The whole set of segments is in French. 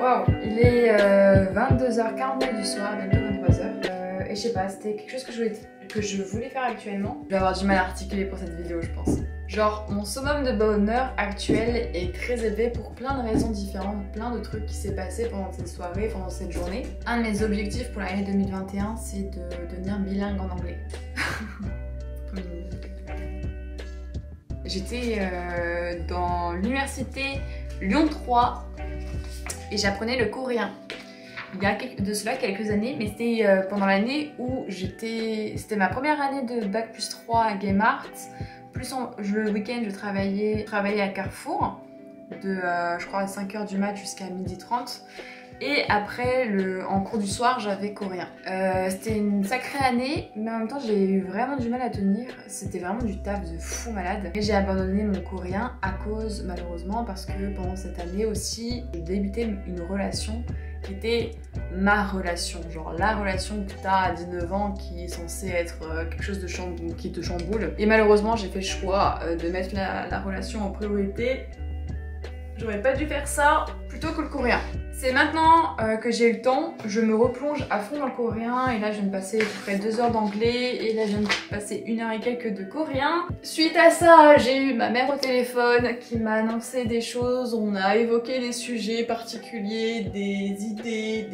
Waouh, il est 22h49 du soir, bientôt 23h. Et je sais pas, c'était quelque chose que je voulais faire actuellement. Je vais avoir du mal à articuler pour cette vidéo, je pense. Genre, mon summum de bonheur actuel est très élevé pour plein de raisons différentes, plein de trucs qui s'est passé pendant cette soirée, pendant cette journée. Un de mes objectifs pour l'année 2021, c'est de devenir bilingue en anglais. J'étais dans l'université Lyon 3 et j'apprenais le coréen. Il y a de cela quelques années, mais c'était pendant l'année où c'était ma première année de Bac plus 3 à Game Arts. Plus le week-end, je travaillais à Carrefour de je crois à 5h du mat jusqu'à 12h30. Et après, en cours du soir, j'avais coréen. C'était une sacrée année, mais en même temps, j'ai eu vraiment du mal à tenir. C'était vraiment du taf de fou malade. Et j'ai abandonné mon coréen à cause, malheureusement, parce que pendant cette année aussi, j'ai débuté une relation qui était ma relation. Genre la relation que t'as à 19 ans qui est censée être quelque chose qui te chamboule. Et malheureusement, j'ai fait le choix de mettre la relation en priorité. J'aurais pas dû faire ça plutôt que le coréen. C'est maintenant que j'ai eu le temps, je me replonge à fond dans le coréen et là je viens de passer à peu près 2 heures d'anglais et là je viens de passer 1 heure et quelques de coréen. Suite à ça, j'ai eu ma mère au téléphone qui m'a annoncé des choses, on a évoqué des sujets particuliers, des idées,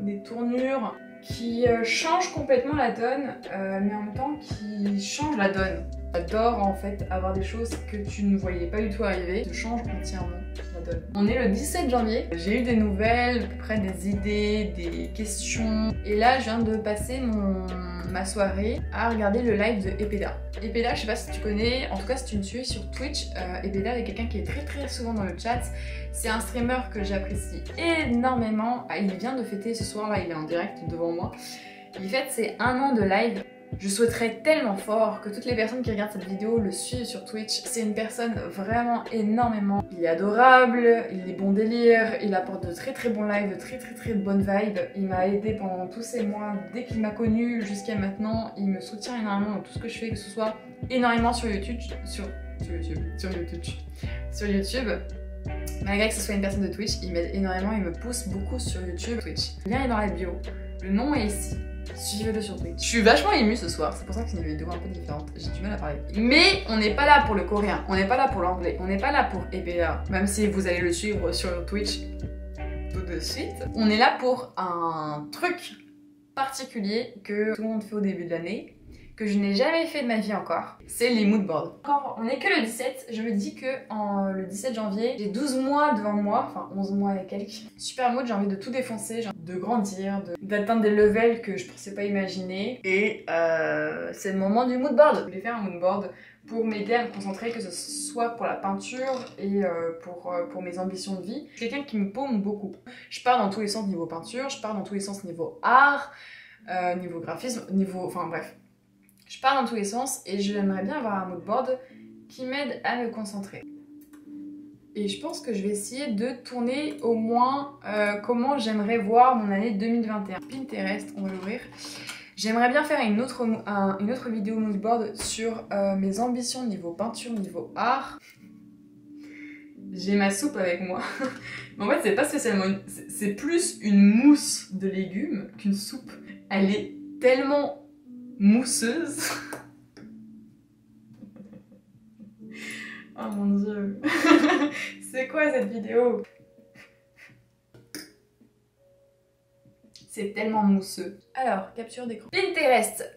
des tournures qui changent complètement la donne, mais en même temps qui changent la donne. J'adore en fait avoir des choses que tu ne voyais pas du tout arriver, ça change entièrement la donne. On est le 17 janvier, j'ai eu des nouvelles, à peu près des idées, des questions, et là je viens de passer ma soirée à regarder le live de Epeda. Epeda, je sais pas si tu connais, en tout cas si tu me suis sur Twitch, Epeda est quelqu'un qui est très souvent dans le chat. C'est un streamer que j'apprécie énormément. Il vient de fêter ce soir là, il est en direct devant moi. Il fête ses 1 an de live. Je souhaiterais tellement fort que toutes les personnes qui regardent cette vidéo le suivent sur Twitch. C'est une personne vraiment énormément. Il est adorable, il est bon délire, il apporte de très bons lives, de très bonnes vibes. Il m'a aidé pendant tous ces mois, dès qu'il m'a connue jusqu'à maintenant. Il me soutient énormément dans tout ce que je fais, que ce soit énormément sur YouTube. Sur YouTube. Malgré que ce soit une personne de Twitch, il m'aide énormément, il me pousse beaucoup sur YouTube. Twitch. Le lien est dans la bio. Le nom est ici. Suivez-le sur Twitch. Je suis vachement émue ce soir, c'est pour ça que c'est une vidéo un peu différente. J'ai du mal à parler. Mais on n'est pas là pour le coréen, on n'est pas là pour l'anglais, on n'est pas là pour Epeda. Même si vous allez le suivre sur Twitch tout de suite. On est là pour un truc particulier que tout le monde fait au début de l'année, que je n'ai jamais fait de ma vie encore, c'est les moodboards. Encore, on n'est que le 17, je me dis que le 17 janvier, j'ai 12 mois devant moi, enfin 11 mois et quelques. Super mood, j'ai envie de tout défoncer, de grandir, d'atteindre des levels que je pensais pas imaginer. Et c'est le moment du moodboard. Je voulais faire un moodboard pour m'aider à me concentrer, que ce soit pour la peinture et pour mes ambitions de vie. Je suis quelqu'un qui me paume beaucoup. Je pars dans tous les sens niveau peinture, je pars dans tous les sens niveau art, niveau graphisme, enfin bref. Je pars dans tous les sens et j'aimerais bien avoir un moodboard qui m'aide à me concentrer. Et je pense que je vais essayer de tourner au moins comment j'aimerais voir mon année 2021. Pinterest, on va l'ouvrir. J'aimerais bien faire une autre vidéo moodboard sur mes ambitions niveau peinture, niveau art. J'ai ma soupe avec moi. Mais en fait, c'est pas spécialement c'est plus une mousse de légumes qu'une soupe. Elle est tellement mousseuse. Oh mon dieu. C'est quoi cette vidéo? C'est tellement mousseux. Alors, capture d'écran. Pinterest.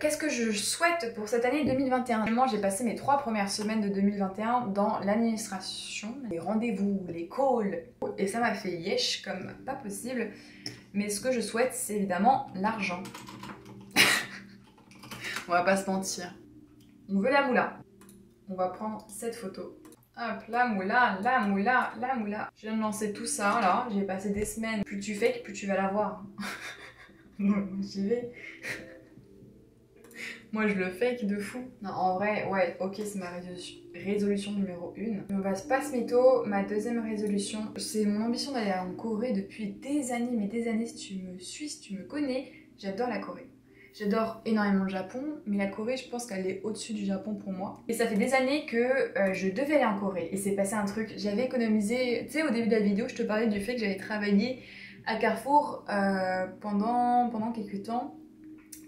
Qu'est-ce que je souhaite pour cette année 2021? Moi, j'ai passé mes 3 premières semaines de 2021 dans l'administration, les rendez-vous, les calls. Et ça m'a fait yesh comme pas possible. Mais ce que je souhaite, c'est évidemment l'argent. On va pas se mentir. On veut la moula. On va prendre cette photo. Hop, la moula, la moula, la moula. Je viens de lancer tout ça là. J'ai passé des semaines. Plus tu fais, plus tu vas la voir. J'y vais. Moi je le fake de fou. Non, en vrai, ouais, ok, c'est ma résolution numéro 1. On va pas se mytho. Ma deuxième résolution, c'est mon ambition d'aller en Corée depuis des années. Mais des années, si tu me suis, si tu me connais, j'adore la Corée. J'adore énormément le Japon, mais la Corée, je pense qu'elle est au-dessus du Japon pour moi. Et ça fait des années que je devais aller en Corée. Et c'est passé un truc, j'avais économisé... Tu sais, au début de la vidéo, je te parlais du fait que j'avais travaillé à Carrefour pendant quelques temps.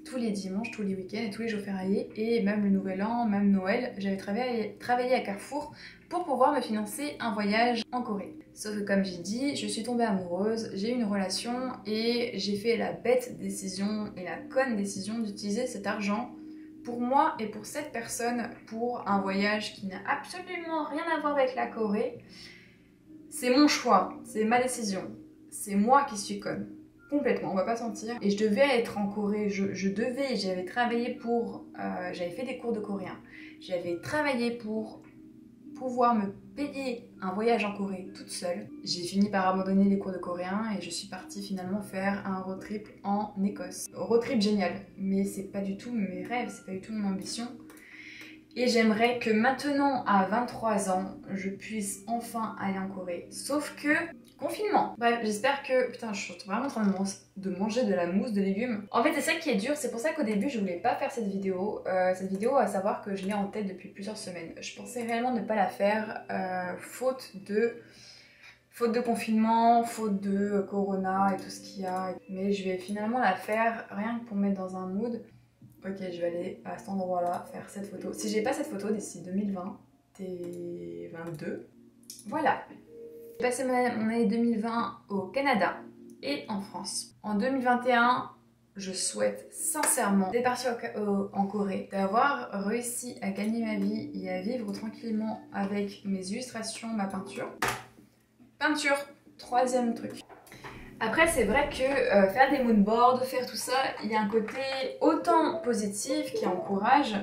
Tous les dimanches, tous les week-ends et tous les jours fériés. Et même le Nouvel An, même Noël, j'avais travaillé à Carrefour pour pouvoir me financer un voyage en Corée. Sauf que comme j'ai dit, je suis tombée amoureuse, j'ai eu une relation et j'ai fait la bête décision et la conne décision d'utiliser cet argent pour moi et pour cette personne pour un voyage qui n'a absolument rien à voir avec la Corée. C'est mon choix, c'est ma décision, c'est moi qui suis conne. Complètement, on va pas sentir. Et je devais être en Corée, j'avais travaillé pour... j'avais fait des cours de coréen. J'avais travaillé pour pouvoir me payer un voyage en Corée toute seule. J'ai fini par abandonner les cours de coréen et je suis partie finalement faire un road trip en Écosse. Road trip génial, mais c'est pas du tout mes rêves, c'est pas du tout mon ambition. Et j'aimerais que maintenant, à 23 ans, je puisse enfin aller en Corée. Sauf que, confinement. Bref, j'espère que... Putain, je suis vraiment en train de manger de la mousse de légumes. En fait, c'est ça qui est dur, c'est pour ça qu'au début, je voulais pas faire cette vidéo. À savoir que je l'ai en tête depuis plusieurs semaines. Je pensais réellement ne pas la faire, faute de confinement, faute de corona et tout ce qu'il y a. Mais je vais finalement la faire rien que pour me mettre dans un mood. Ok, je vais aller à cet endroit-là faire cette photo. Si j'ai pas cette photo d'ici 2020, t'es 22. Voilà. J'ai passé mon année 2020 au Canada et en France. En 2021, je souhaite sincèrement d'être partie en Corée, d'avoir réussi à gagner ma vie et à vivre tranquillement avec mes illustrations, ma peinture. Peinture, troisième truc. Après, c'est vrai que faire des moodboards, faire tout ça, il y a un côté autant positif qui encourage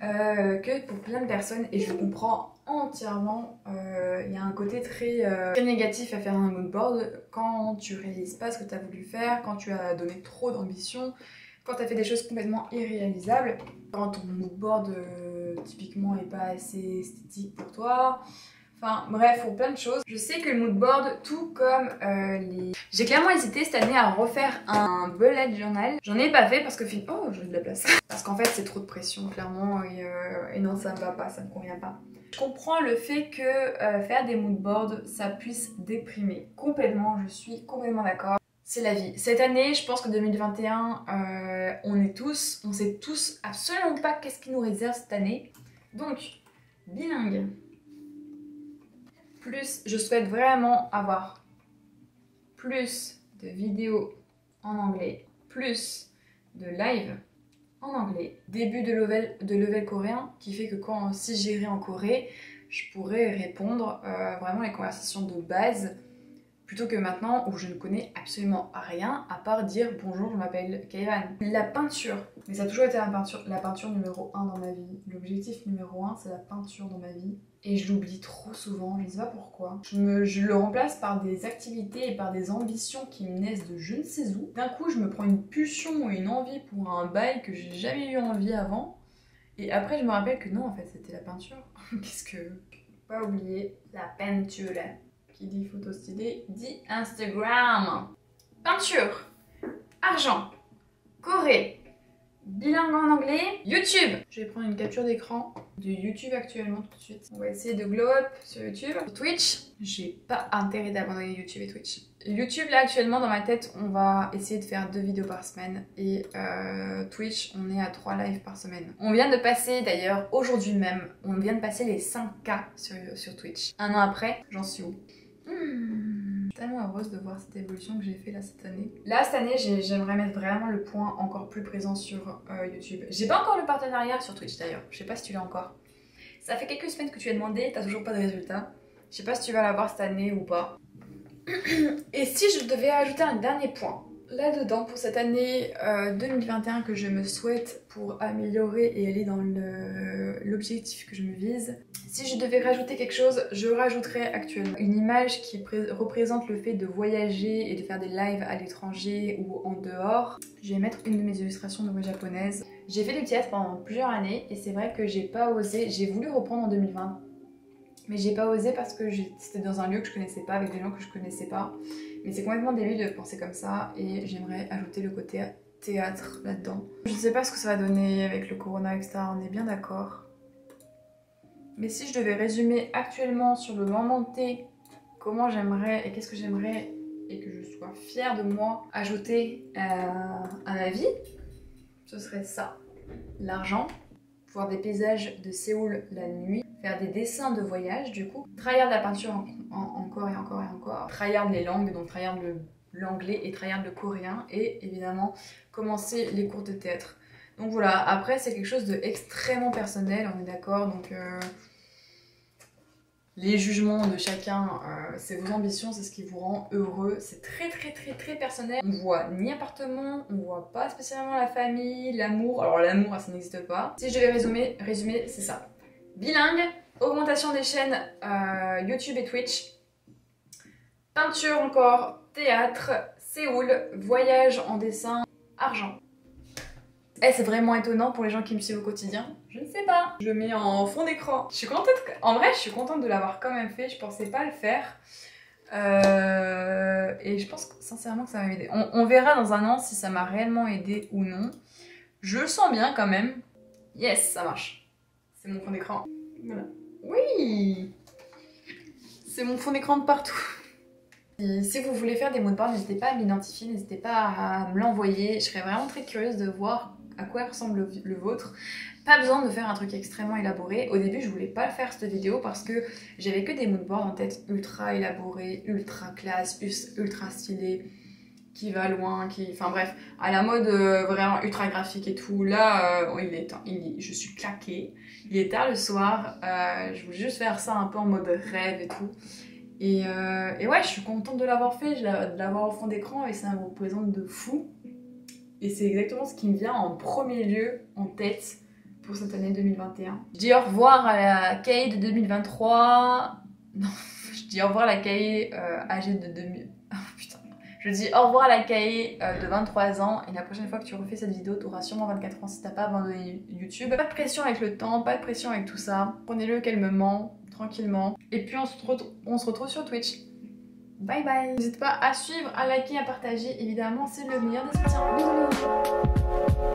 que pour plein de personnes, et je comprends entièrement. Il y a un côté très négatif à faire un moodboard quand tu réalises pas ce que tu as voulu faire, quand tu as donné trop d'ambition, quand tu as fait des choses complètement irréalisables, quand ton moodboard typiquement est pas assez esthétique pour toi. Enfin bref, pour plein de choses. Je sais que le moodboard, tout comme les... J'ai clairement hésité cette année à refaire un bullet journal. J'en ai pas fait parce que... Oh, j'ai de la place. Parce qu'en fait, c'est trop de pression, clairement. Et non, ça me va pas, ça me convient pas. Je comprends le fait que faire des moodboards, ça puisse déprimer. Complètement, je suis complètement d'accord. C'est la vie. Cette année, je pense que 2021, on sait tous absolument pas qu'est-ce qui nous réserve cette année. Donc, bilingue. Plus, je souhaite vraiment avoir plus de vidéos en anglais, plus de live en anglais, début de level coréen, qui fait que si j'irai en Corée, je pourrais répondre vraiment les conversations de base, plutôt que maintenant où je ne connais absolument rien à part dire bonjour, je m'appelle Kaivan. La peinture, mais ça a toujours été la peinture numéro 1 dans ma vie. L'objectif numéro 1, c'est la peinture dans ma vie. Et je l'oublie trop souvent, je ne sais pas pourquoi. Je le remplace par des activités et par des ambitions qui me naissent de je ne sais où. D'un coup, je me prends une pulsion ou une envie pour un bail que j'ai jamais eu envie avant. Et après, je me rappelle que non, en fait, c'était la peinture. Qu'est-ce que... Pas oublier la peinture. Qui dit photo stylée, dit Instagram. Peinture, argent, Corée, bilingue en anglais, YouTube. Je vais prendre une capture d'écran de YouTube actuellement tout de suite. On va essayer de glow up sur YouTube. Twitch, j'ai pas intérêt d'abandonner YouTube et Twitch. YouTube là actuellement dans ma tête, on va essayer de faire 2 vidéos par semaine et Twitch, on est à 3 lives par semaine. On vient de passer d'ailleurs aujourd'hui même, on vient de passer les 5K sur Twitch. Un an après, j'en suis où? Je suis tellement heureuse de voir cette évolution que j'ai fait là cette année. Là cette année j'aimerais mettre vraiment le point encore plus présent sur YouTube. J'ai pas encore le partenariat sur Twitch d'ailleurs, je sais pas si tu l'as encore. Ça fait quelques semaines que tu as demandé, t'as toujours pas de résultat. Je sais pas si tu vas l'avoir cette année ou pas. Et si je devais ajouter un dernier point là-dedans pour cette année 2021 que je me souhaite pour améliorer et aller dans l'objectif que je me vise, si je devais rajouter quelque chose, je rajouterais actuellement une image qui représente le fait de voyager et de faire des lives à l'étranger ou en dehors. Je vais mettre une de mes illustrations de voix japonaise. J'ai fait du théâtre pendant plusieurs années et c'est vrai que j'ai pas osé, j'ai voulu reprendre en 2020. Mais j'ai pas osé parce que c'était dans un lieu que je connaissais pas, avec des gens que je connaissais pas. Mais c'est complètement débile de penser comme ça et j'aimerais ajouter le côté théâtre là-dedans. Je sais pas ce que ça va donner avec le corona, etc. On est bien d'accord. Mais si je devais résumer actuellement sur le moment T, comment j'aimerais et qu'est-ce que j'aimerais et que je sois fière de moi ajouter à ma vie, ce serait ça. L'argent, voir des paysages de Séoul la nuit, faire des dessins de voyage du coup, tryhard la peinture encore et encore et encore, tryhard les langues, donc tryhard l'anglais et tryhard le coréen, et évidemment commencer les cours de théâtre. Donc voilà, après c'est quelque chose d'extrêmement personnel, on est d'accord, donc les jugements de chacun, c'est vos ambitions, c'est ce qui vous rend heureux, c'est très personnel. On voit ni appartement, on voit pas spécialement la famille, l'amour, alors l'amour ça n'existe pas. Si je devais résumer c'est ça. Bilingue, augmentation des chaînes YouTube et Twitch, peinture encore, théâtre, Séoul, voyage en dessin, argent. Eh, c'est vraiment étonnant pour les gens qui me suivent au quotidien. Je ne sais pas. Je le mets en fond d'écran. Je suis contente. En vrai, je suis contente de l'avoir quand même fait. Je pensais pas le faire. Et je pense sincèrement que ça va m'aider. On verra dans un an si ça m'a réellement aidé ou non. Je le sens bien quand même. Yes, ça marche. C'est mon fond d'écran. Voilà. Oui! C'est mon fond d'écran de partout. Et si vous voulez faire des mots de bord, n'hésitez pas à m'identifier, n'hésitez pas à me l'envoyer. Je serais vraiment très curieuse de voir à quoi ressemble le vôtre. Pas besoin de faire un truc extrêmement élaboré. Au début, je voulais pas faire cette vidéo parce que j'avais que des moodboards en tête ultra élaborés, ultra classe, ultra stylés, qui va loin, enfin bref, à la mode vraiment ultra graphique et tout. Là, il est temps, je suis claquée. Il est tard le soir. Je voulais juste faire ça un peu en mode rêve et tout. Et ouais, je suis contente de l'avoir fait, de l'avoir au fond d'écran et ça me représente de fou. Et c'est exactement ce qui me vient en premier lieu en tête pour cette année 2021. Je dis au revoir à la Kay de 2023. Non, je dis au revoir à la Kay âgée de 2000. Oh putain. Je dis au revoir à la Kay de 23 ans. Et la prochaine fois que tu refais cette vidéo, tu auras sûrement 24 ans si t'as pas abandonné YouTube. Pas de pression avec le temps, pas de pression avec tout ça. Prenez-le calmement, tranquillement. Et puis on se retrouve sur Twitch. Bye bye. N'hésite pas à suivre, à liker, à partager. Évidemment, c'est le meilleur des soutiens. Bisous.